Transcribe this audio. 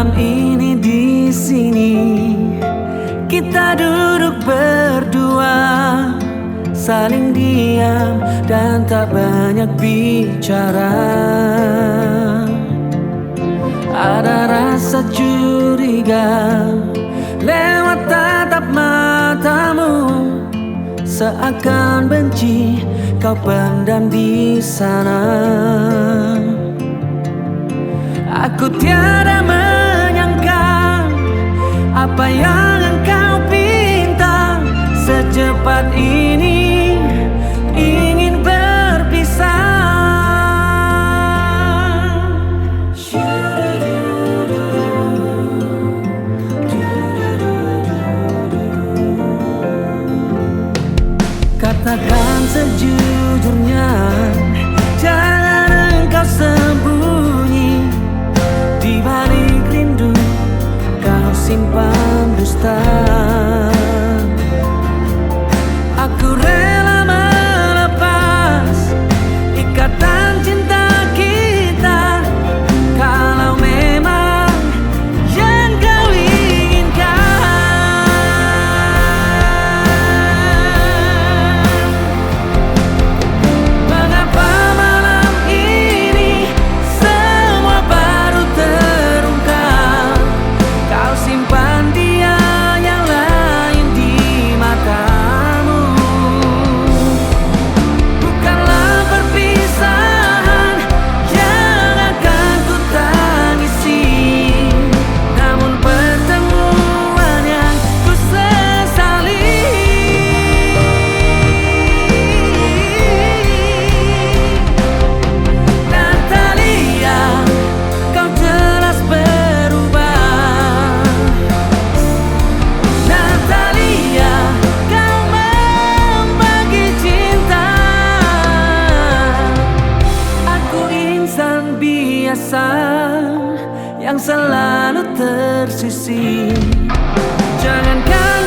malam ini di sini kita duduk berdua, saling diam dan tak banyak bicara. Ada rasa curiga lewat tatap matamu, seakan benci kau pendam di sana. Aku tiada menyangka apa yang engkau pinta, secepat ini ingin berpisah. Katakan sejujurnya, jangan engkau sembunyi. Di balik rindu kau simpan dusta. Aku rela melepas ikatan cinta kita, kalau memang yang kau inginkan. Mengapa malam ini semua baru terungkap? Kau simpan dia yang lain di matamu. Bukanlah perpisahan yang akan ku tangisi, namun pertemuan yang ku sesali. Natalia, kau jelas berubah. Natalia, kau membagi cinta. Aku insan biasa yang selalu tersisih. Jangankan